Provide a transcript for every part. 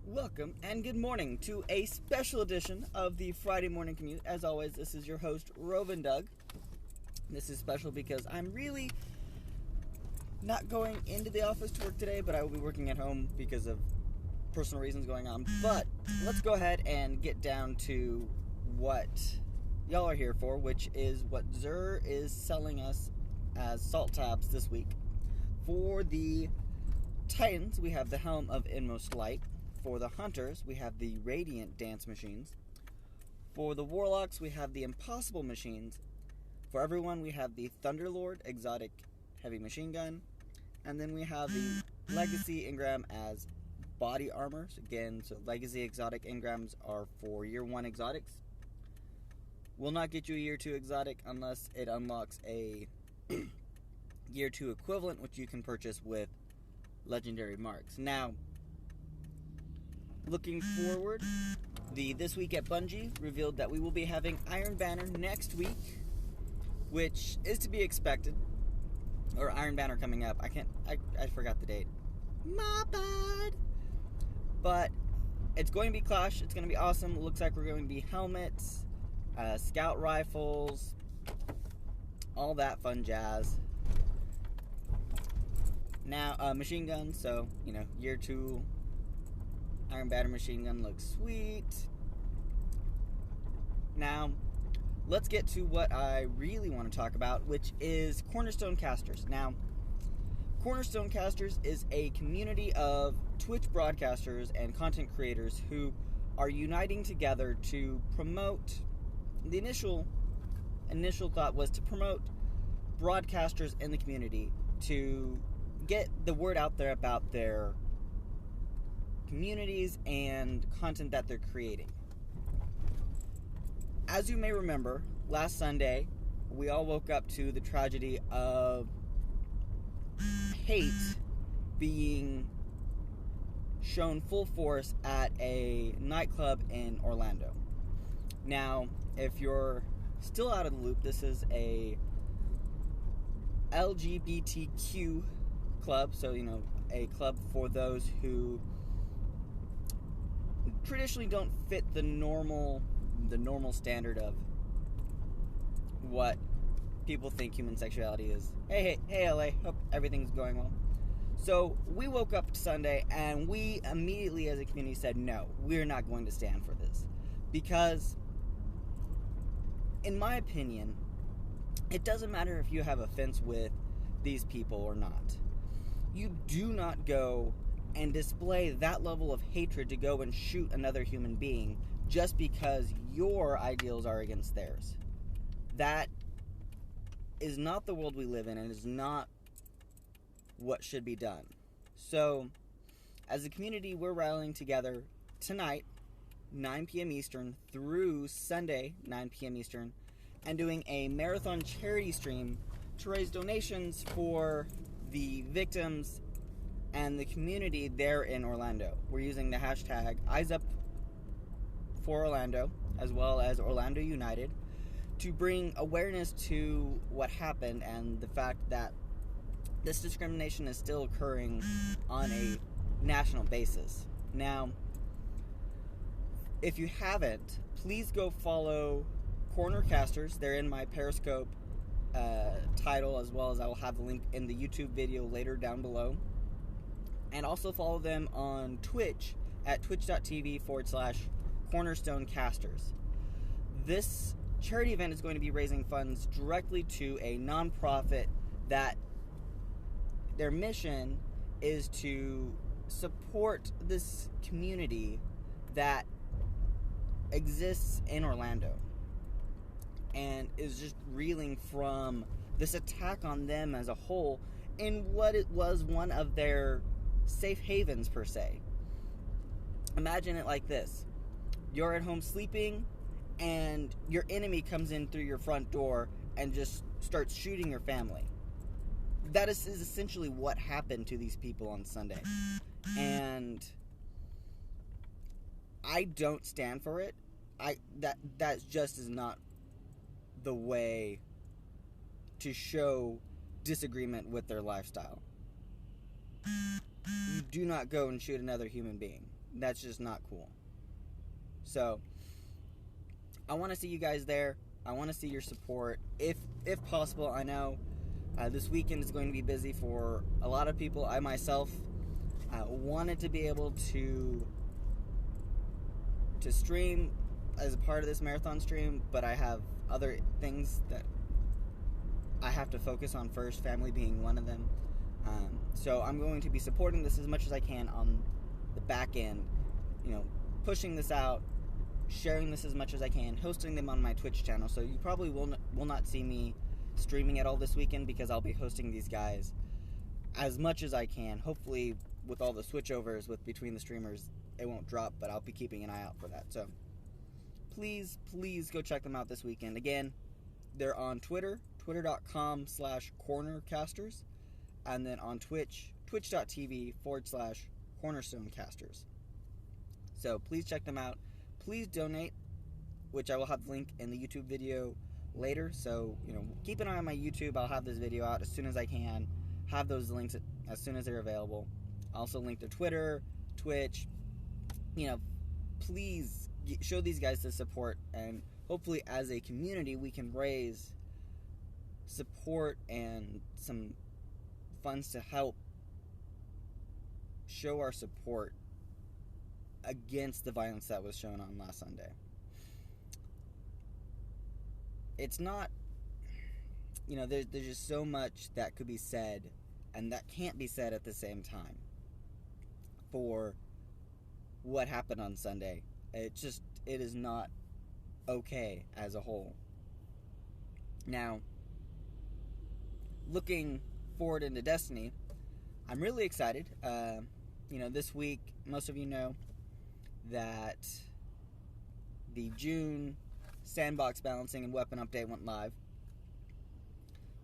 Welcome and good morning to a special edition of the Friday Morning Commute. As always, this is your host, Rovin Doug. This is special because I'm really not going into the office to work today, but I will be working at home because of personal reasons going on. But let's go ahead and get down to what y'all are here for, which is what Xur is selling us as salt tabs this week. For the Titans, we have the Helm of Inmost Light. For the Hunters, we have the Radiant Dance Machines. For the Warlocks, we have the Impossible Machines. For everyone, we have the Thunderlord Exotic Heavy Machine Gun. And then we have the Legacy Engram as body armor. So Legacy Exotic Engrams are for Year 1 exotics. Will not get you a Year 2 exotic unless it unlocks a Year 2 equivalent, which you can purchase with legendary marks. Now, looking forward, This Week at Bungie revealed that we will be having Iron Banner next week, which is to be expected. Or Iron Banner coming up. I forgot the date. My bad. But it's going to be Clash. It's going to be awesome. It looks like we're going to be helmets, scout rifles, all that fun jazz. Now, machine guns. So, Year 2 Iron Banner machine gun looks sweet. Now, let's get to what I really want to talk about, which is Cornerstone Casters. Now, Cornerstone Casters is a community of Twitch broadcasters and content creators who are uniting together to promote. The initial thought was to promote broadcasters in the community to get the word out there about their communities and content that they're creating. As you may remember, last Sunday, we all woke up to the tragedy of hate being shown full force at a nightclub in Orlando. Now, if you're still out of the loop, this is a LGBTQ club, so, a club for those who traditionally don't fit the normal standard of what people think human sexuality is. Hey LA, hope everything's going well. So we woke up Sunday and we immediately as a community said, no, we're not going to stand for this. Because in my opinion, it doesn't matter if you have offense with these people or not. You do not go and display that level of hatred to go and shoot another human being just because your ideals are against theirs. That is not the world we live in, and is not what should be done. So, as a community, we're rallying together tonight, 9 p.m. Eastern, through Sunday, 9 p.m. Eastern, and doing a marathon charity stream to raise donations for the victims and the community there in Orlando. We're using the hashtag #EyesUpForOrlando, as well as Orlando United, to bring awareness to what happened and the fact that this discrimination is still occurring on a national basis. Now, if you haven't, please go follow Corner Casters. They're in my Periscope title, as well as I will have the link in the YouTube video later down below. And also follow them on Twitch at twitch.tv/Cornerstone Casters. This charity event is going to be raising funds directly to a nonprofit that their mission is to support this community that exists in Orlando and is just reeling from this attack on them as a whole in what it was one of their safe havens, per se. Imagine it like this. You're at home sleeping, and your enemy comes in through your front door and just starts shooting your family. That is essentially what happened to these people on Sunday. And I don't stand for it. That just is not the way to show disagreement with their lifestyle. You do not go and shoot another human being. That's just not cool. So I want to see you guys there. I want to see your support if possible. I know this weekend is going to be busy for a lot of people. I myself wanted to be able to stream as a part of this marathon stream, but I have other things that I have to focus on first, family being one of them. So I'm going to be supporting this as much as I can on the back end, pushing this out, sharing this as much as I can, hosting them on my Twitch channel. So you probably will not see me streaming at all this weekend, because I'll be hosting these guys as much as I can. Hopefully with all the switchovers between the streamers, it won't drop, but I'll be keeping an eye out for that. So please go check them out this weekend. Again, they're on Twitter, twitter.com/cornercasters, and then on Twitch, twitch.tv/Cornerstone Casters. So please check them out. Please donate, which I will have the link in the YouTube video later. So, keep an eye on my YouTube. I'll have this video out as soon as I can. Have those links as soon as they're available. Also link to Twitter, Twitch. Please show these guys the support, and hopefully as a community we can raise support and some funds to help show our support against the violence that was shown on last Sunday. It's not, there's just so much that could be said and that can't be said at the same time for what happened on Sunday. It is not okay as a whole. Now, looking forward into Destiny, I'm really excited. This week, most of you know that the June sandbox balancing and weapon update went live.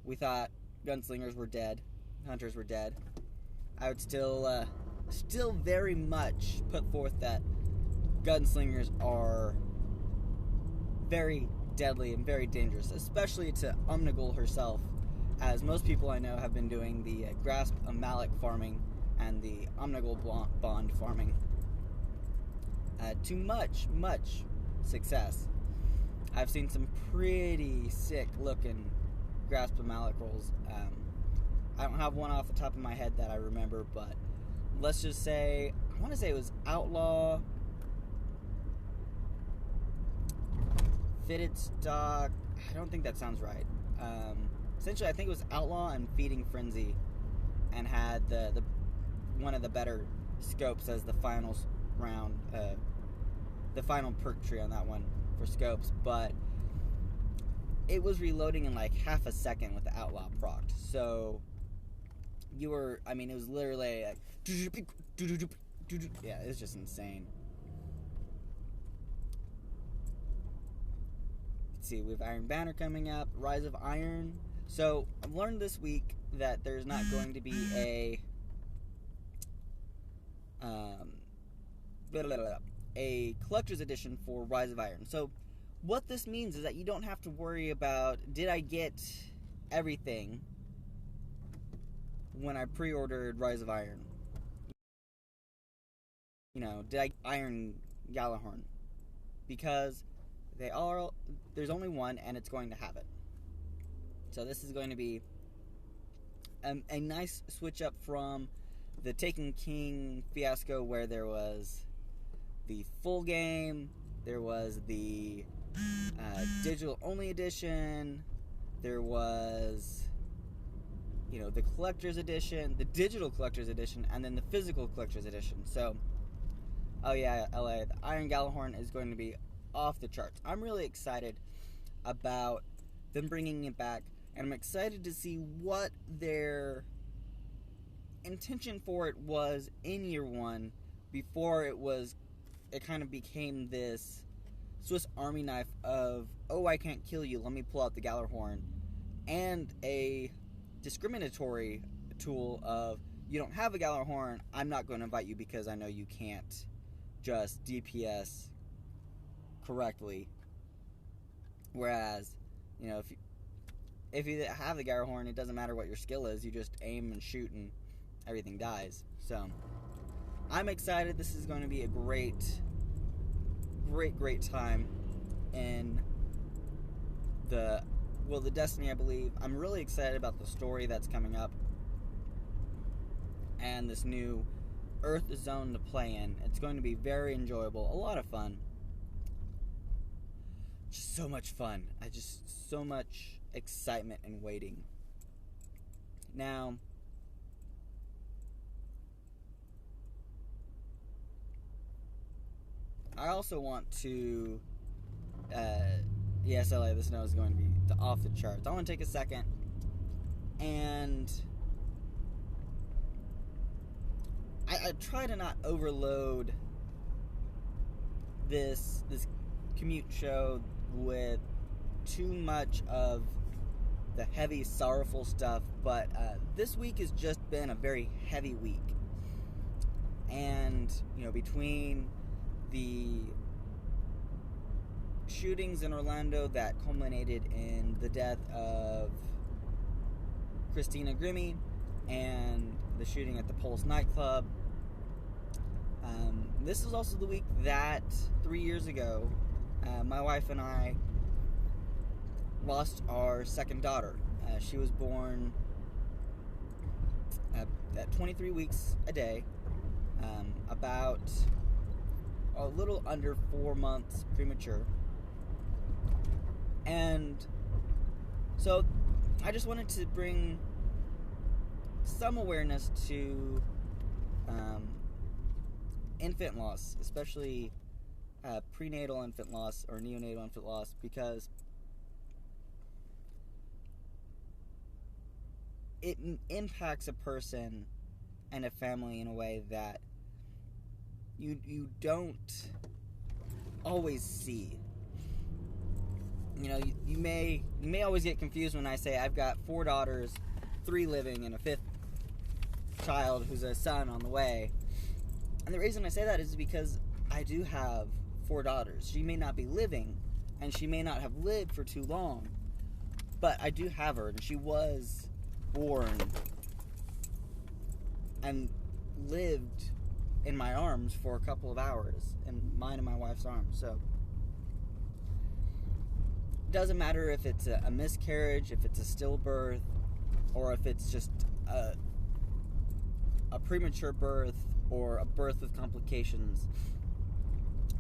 We thought gunslingers were dead, hunters were dead. I would still very much put forth that gunslingers are very deadly and very dangerous, especially to Umnagul herself, as most people I know have been doing the Grasp a Malak farming and the Umnagul bond farming to much success. I've seen some pretty sick looking Grasp a Malak rolls. I don't have one off the top of my head that I remember, but let's just say, I want to say it was Outlaw, Fitted Stock. I don't think that sounds right. Essentially, I think it was Outlaw and Feeding Frenzy, and had the one of the better scopes as the final round, the final perk tree on that one for scopes. But it was reloading in like half a second with the Outlaw procced. So it was literally like, yeah, it's just insane. Let's see, we have Iron Banner coming up, Rise of Iron. So I've learned this week that there's not going to be a collector's edition for Rise of Iron. So what this means is that you don't have to worry about, did I get everything when I pre-ordered Rise of Iron? Did I Iron Gjallarhorn? Because there's only one, and it's going to have it. So this is going to be a nice switch up from the Taken King fiasco, where there was the full game, there was the digital only edition, there was the collector's edition, the digital collector's edition, and then the physical collector's edition. So LA, the Iron Gjallarhorn is going to be off the charts. I'm really excited about them bringing it back, and I'm excited to see what their intention for it was in year one, before it kind of became this Swiss Army knife of, oh, I can't kill you, let me pull out the Gjallarhorn, and a discriminatory tool of, you don't have a Gjallarhorn, I'm not going to invite you because I know you can't just DPS correctly. Whereas, if you have the Gjallarhorn, it doesn't matter what your skill is, you just aim and shoot and everything dies. So I'm excited. This is going to be a great time in the Destiny, I believe. I'm really excited about the story that's coming up and this new Earth zone to play in. It's going to be very enjoyable, a lot of fun. Just so much fun. So much excitement and waiting. Now, I also want to, yes, LA, the snow is going to be off the charts. I want to take a second and I try to not overload this commute show with too much of the heavy, sorrowful stuff, but this week has just been a very heavy week. And, between the shootings in Orlando that culminated in the death of Christina Grimmie and the shooting at the Pulse nightclub, this is also the week that 3 years ago, my wife and I lost our second daughter. She was born at 23 weeks a day, about a little under 4 months premature. And so I just wanted to bring some awareness to infant loss, especially prenatal infant loss or neonatal infant loss, because it impacts a person and a family in a way that you don't always see. You may always get confused when I say I've got 4 daughters, 3 living, and a 5th child who's a son on the way. And the reason I say that is because I do have 4 daughters. She may not be living, and she may not have lived for too long, but I do have her, and she was born and lived in my arms for a couple of hours, in mine and my wife's arms. So it doesn't matter if it's a miscarriage, if it's a stillbirth, or if it's just a premature birth or a birth with complications.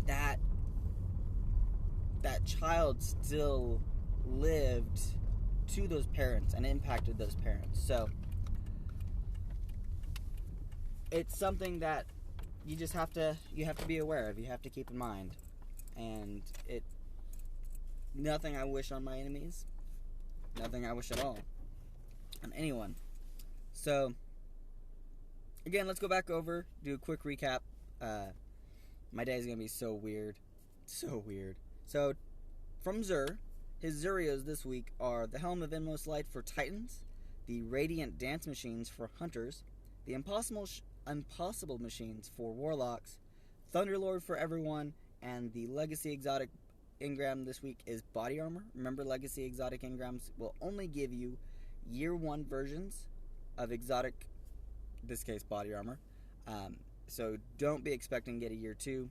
That child still lived to those parents and impacted those parents. So it's something that you just have to be aware of. You have to keep in mind. And nothing I wish on my enemies. Nothing I wish at all on anyone. So again, let's go back over, do a quick recap. My day is going to be so weird. So weird. So, from Xur, his Xurios this week are the Helm of Inmost Light for Titans, the Radiant Dance Machines for Hunters, the Impossible Machines for Warlocks, Thunderlord for everyone, and the Legacy Exotic Engram this week is Body Armor. Remember, Legacy Exotic Engrams will only give you Year 1 versions of exotic, in this case, Body Armor. So don't be expecting to get a Year 2.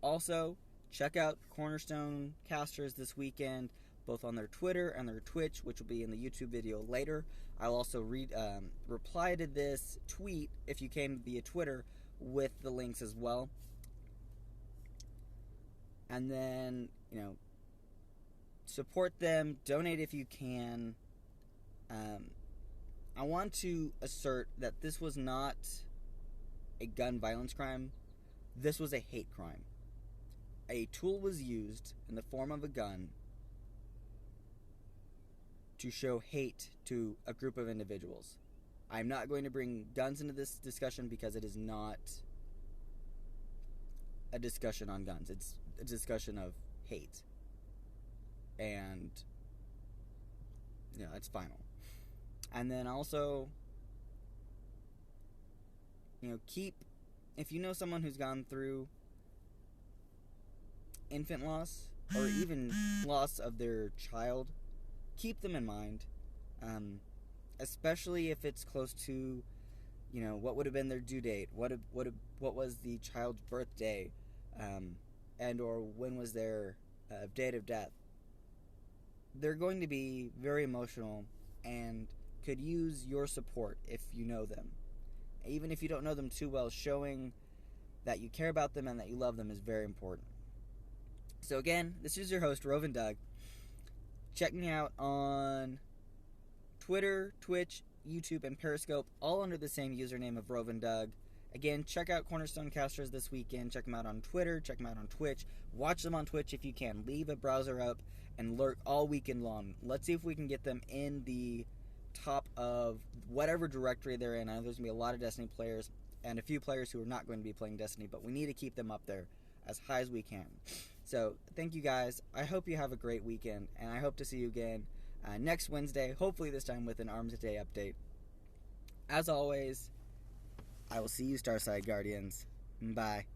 Also, check out Cornerstone Casters this weekend, both on their Twitter and their Twitch, which will be in the YouTube video later. I'll also reply to this tweet, if you came via Twitter, with the links as well. And then, support them, donate if you can. I want to assert that this was not a gun violence crime. This was a hate crime. A tool was used in the form of a gun to show hate to a group of individuals. I'm not going to bring guns into this discussion because it is not a discussion on guns. It's a discussion of hate. And, it's final. And then also, if you know someone who's gone through infant loss or even loss of their child, keep them in mind, especially if it's close to what would have been their due date, what was the child's birthday, and or when was their date of death. They're going to be very emotional and could use your support if you know them. Even if you don't know them too well, showing that you care about them and that you love them is very important. So again, this is your host, Rovin Doug. Check me out on Twitter, Twitch, YouTube, and Periscope, all under the same username of Rovin Doug. Again, check out Cornerstone Casters this weekend. Check them out on Twitter. Check them out on Twitch. Watch them on Twitch if you can. Leave a browser up and lurk all weekend long. Let's see if we can get them in the top of whatever directory they're in. I know there's going to be a lot of Destiny players and a few players who are not going to be playing Destiny, but we need to keep them up there as high as we can. So, thank you guys. I hope you have a great weekend, and I hope to see you again next Wednesday, hopefully this time with an Arms a Day update. As always, I will see you, Starside Guardians. Bye.